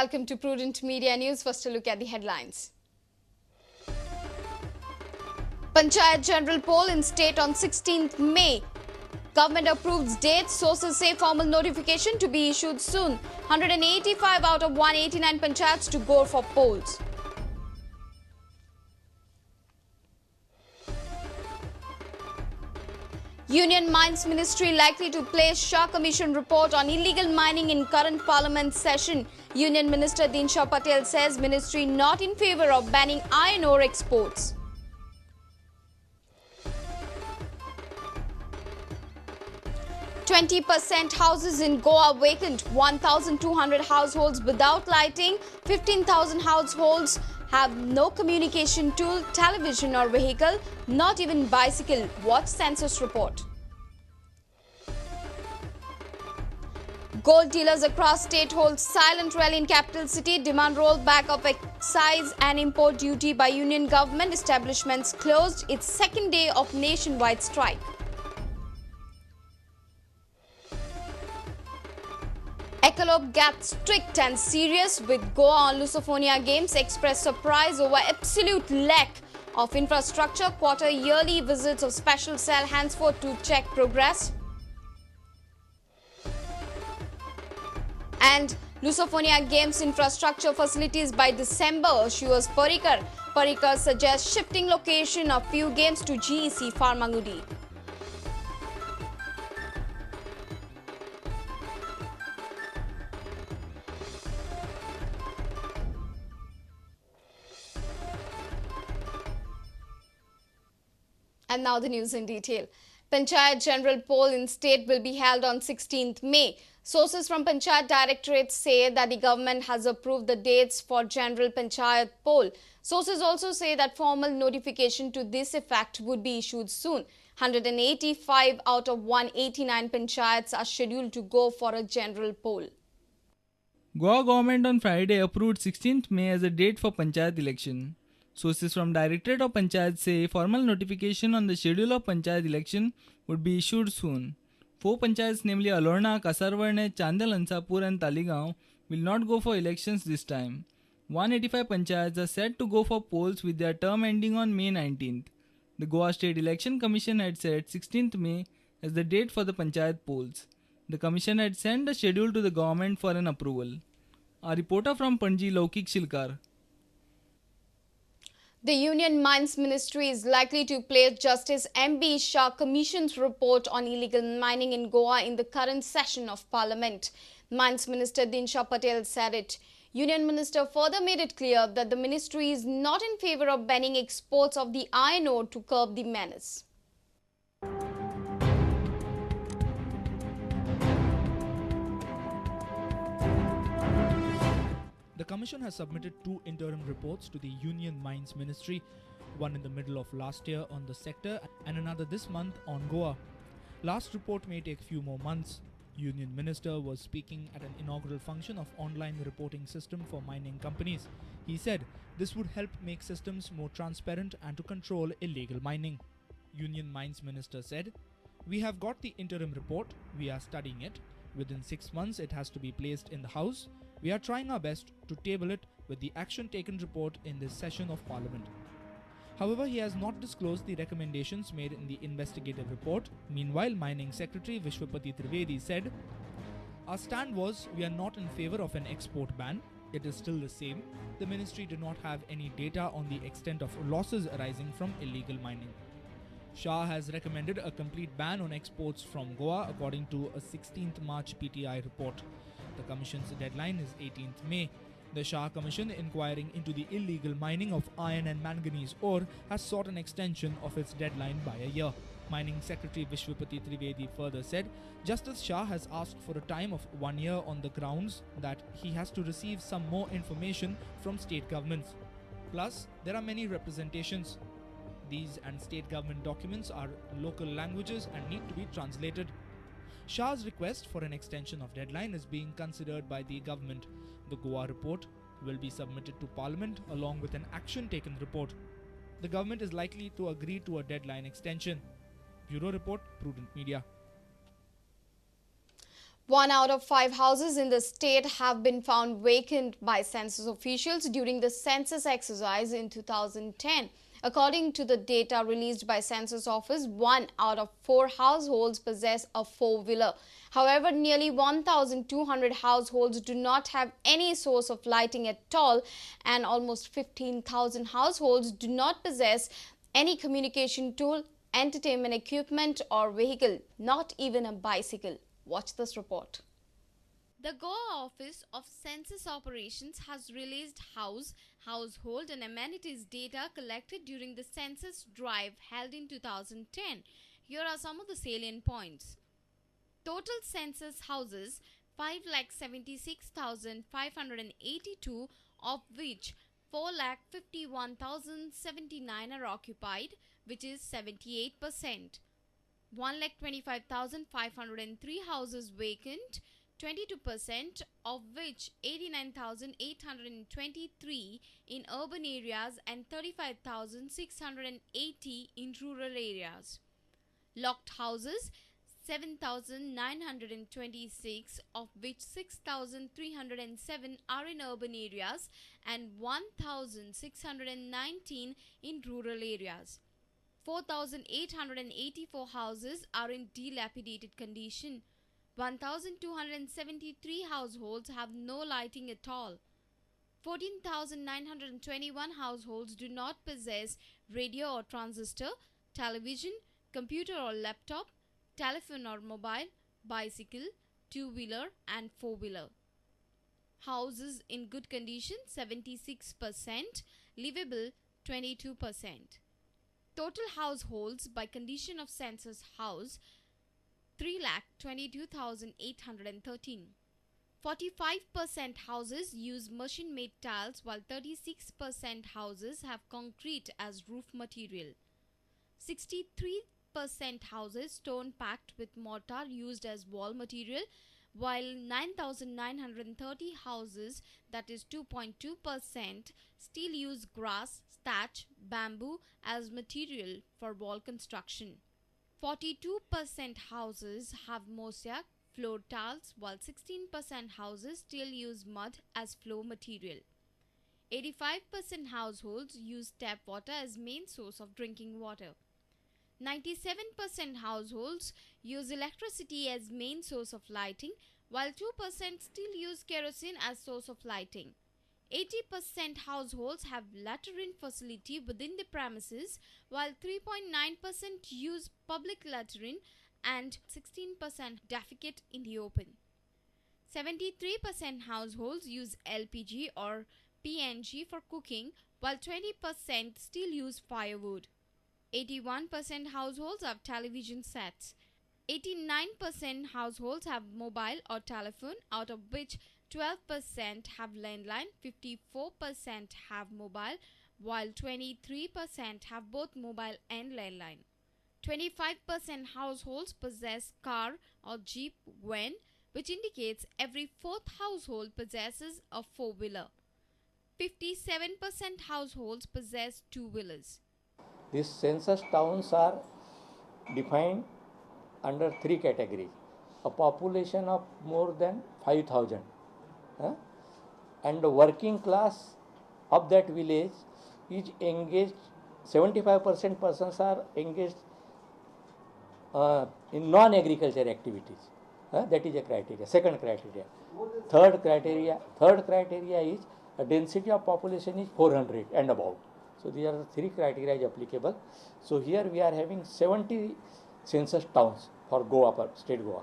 Welcome to Prudent Media News. First, a look at the headlines. Panchayat General Poll in state on 16th May. Government approves date. Sources say formal notification to be issued soon. 185 out of 189 panchayats to go for polls. Union Mines Ministry likely to place Shah Commission report on illegal mining in current Parliament session. Union Minister Shah Patel says ministry not in favour of banning iron ore exports. %20 houses in Goa vacant. 1,200 households without lighting. 15,000 households have no communication tool, television or vehicle, not even bicycle. Watch Census report. Gold dealers across state hold silent rally in capital city. Demand rollback of excise and import duty by union government. Establishments closed its second day of nationwide strike. Ecologue gets strict and serious with Goa on Lusophonia Games. Express surprise over absolute lack of infrastructure. Quarter yearly visits of special cell henceforth to check progress. And Lusophonia Games infrastructure facilities by December, assures Parikar. Parikar suggests shifting location of few games to GEC Farmangudi. And now the news in detail. Panchayat General Poll in state will be held on 16th May. Sources from Panchayat Directorate say that the government has approved the dates for General Panchayat Poll. Sources also say that formal notification to this effect would be issued soon. 185 out of 189 panchayats are scheduled to go for a general poll. Goa government on Friday approved 16th May as a date for Panchayat election. Sources from Directorate of Panchayat say formal notification on the schedule of Panchayat election would be issued soon. 4 panchayats, namely Alorna, Kasarvarne, Chandel, Ansapur and Taligaon, will not go for elections this time. 185 panchayats are set to go for polls with their term ending on May 19th. The Goa State Election Commission had set 16th May as the date for the panchayat polls. The commission had sent the schedule to the government for an approval. A reporter from Panji, Laukik Shilkar. The Union Mines Ministry is likely to place Justice M.B. Shah Commission's report on illegal mining in Goa in the current session of Parliament. Mines Minister Shah Patel said it. Union Minister further made it clear that the ministry is not in favour of banning exports of the iron ore to curb the menace. The Commission has submitted 2 interim reports to the Union Mines Ministry, one in the middle of last year on the sector and another this month on Goa. Last report may take few more months. Union Minister was speaking at an inaugural function of online reporting system for mining companies. He said this would help make systems more transparent and to control illegal mining. Union Mines Minister said, "We have got the interim report, we are studying it. Within 6 months it has to be placed in the House. We are trying our best to table it with the action taken report in this session of Parliament." However, he has not disclosed the recommendations made in the investigative report. Meanwhile, Mining Secretary Vishwapati Trivedi said, "Our stand was we are not in favour of an export ban. It is still the same. The ministry did not have any data on the extent of losses arising from illegal mining." Shah has recommended a complete ban on exports from Goa according to a 16th March PTI report. The Commission's deadline is 18th May. The Shah Commission, inquiring into the illegal mining of iron and manganese ore, has sought an extension of its deadline by a year. Mining Secretary Vishwapati Trivedi further said, Justice Shah has asked for a time of 1 year on the grounds that he has to receive some more information from state governments. Plus, there are many representations. These and state government documents are local languages and need to be translated. Shah's request for an extension of deadline is being considered by the government. The Goa report will be submitted to Parliament along with an action taken report. The government is likely to agree to a deadline extension. Bureau Report, Prudent Media. 1 out of 5 houses in the state have been found vacant by census officials during the census exercise in 2010. According to the data released by Census Office, 1 out of 4 households possess a four-wheeler. However, nearly 1,200 households do not have any source of lighting at all, and almost 15,000 households do not possess any communication tool, entertainment equipment or vehicle, not even a bicycle. Watch this report. The Goa Office of Census Operations has released household and amenities data collected during the census drive held in 2010. Here are some of the salient points. Total census houses 5,76,582, of which 4,51,079 are occupied, which is 78%. 1,25,503 houses vacant, 22%, of which 89,823 in urban areas and 35,680 in rural areas. Locked houses 7,926, of which 6,307 are in urban areas and 1,619 in rural areas. 4,884 houses are in dilapidated condition. 1,273 households have no lighting at all. 14,921 households do not possess radio or transistor, television, computer or laptop, telephone or mobile, bicycle, two-wheeler and four-wheeler. Houses in good condition 76%, livable 22%. Total households by condition of census house 3,22,813. 45% houses use machine-made tiles, while 36% houses have concrete as roof material. 63% houses stone packed with mortar used as wall material, while 9,930 houses, that is 2.2%, still use grass, thatch, bamboo as material for wall construction. 42% houses have mosaic floor tiles, while 16% houses still use mud as floor material. 85% households use tap water as main source of drinking water. 97% households use electricity as main source of lighting, while 2% still use kerosene as source of lighting. 80% households have latrine facility within the premises, while 3.9% use public latrine and 16% defecate in the open. 73% households use LPG or PNG for cooking, while 20% still use firewood. 81% households have television sets. 89% households have mobile or telephone, out of which 12% have landline, 54% have mobile, while 23% have both mobile and landline. 25% households possess car or jeep van, which indicates every fourth household possesses a four-wheeler. 57% households possess two-wheelers. These census towns are defined under three categories. A population of more than 5,000, and the working class of that village is engaged, 75% persons are engaged in non-agriculture activities. That is a criteria. Second criteria. Third criteria is a density of population is 400 and above. So these are the three criteria applicable. So here we are having 70 census towns for Goa, state Goa.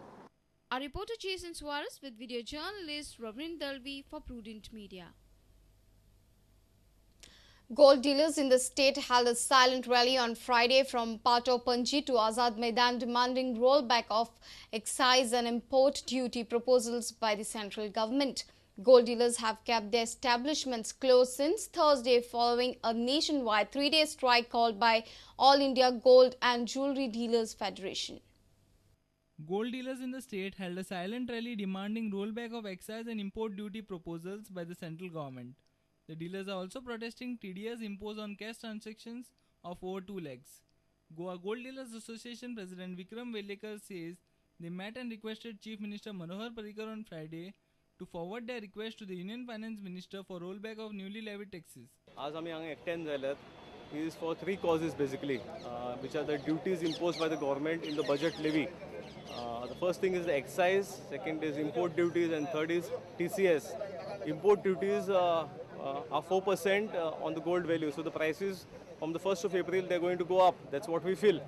Our reporter Jason Suarez with video journalist Ravin Dalvi for Prudent Media. Gold dealers in the state held a silent rally on Friday from Pato Panji to Azad Maidan demanding rollback of excise and import duty proposals by the central government. Gold dealers have kept their establishments closed since Thursday following a nationwide 3-day strike called by All India Gold and Jewelry Dealers Federation. Gold dealers in the state held a silent rally demanding rollback of excise and import duty proposals by the central government. The dealers are also protesting TDS imposed on cash transactions of over 2 lakhs. Goa Gold Dealers Association President Vikram Velekar says They met and requested Chief Minister Manohar Parrikar on Friday to forward their request to the Union Finance Minister for rollback of newly levied taxes. आज आम्ही हांगा एकठांय जाल्यात is for three causes basically, which are the duties imposed by the government in the budget levy. The first thing is the excise, second is import duties, and third is TCS. Import duties are 4% on the gold value, so the prices from the 1st of April they're going to go up. That's what we feel.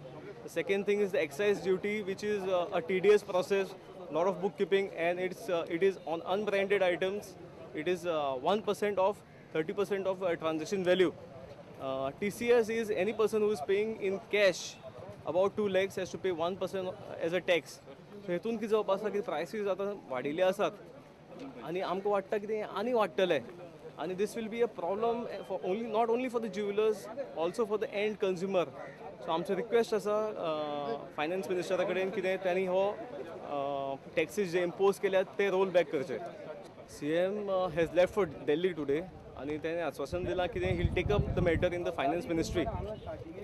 The second thing is the excise duty, which is a tedious process, lot of bookkeeping, and it is on unbranded items. It is 1% of 30% of transaction value. TCS is any person who is paying in cash about 2 lakhs has to pay 1% as a tax. So हेतून कितें जावपाक आसा की prices आतां वाडिल्ले आसात आनी आमकां वाटता की तें आनी वाडटले आनी this will be a problem for not only for the jewelers, also for the end consumer. So आमचो रिक्वेस्ट आसा फायनान्स मिनिस्टरा कडेन कितें त्यांनी हो टॅक्सीस जे इम्पोज केल्यात ते रोल बॅक करचे. CM has left for Delhi today आणि त्याने आश्वासन दिला की he'll take up the matter in the finance ministry.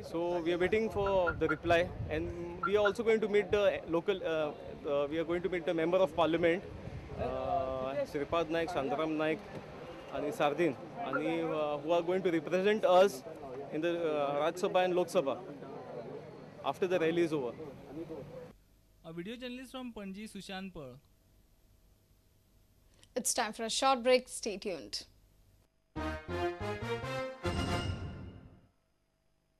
So we are waiting for the reply, and we are also going to meet the local we are going to meet the member of parliament Sripad Naik, Shantaram Naik and Sardin, and who are going to represent us in the Rajya Sabha and Lok Sabha after the rally is over. A video journalist from Panji, Sushant Pearl. It's time for a short break. Stay tuned.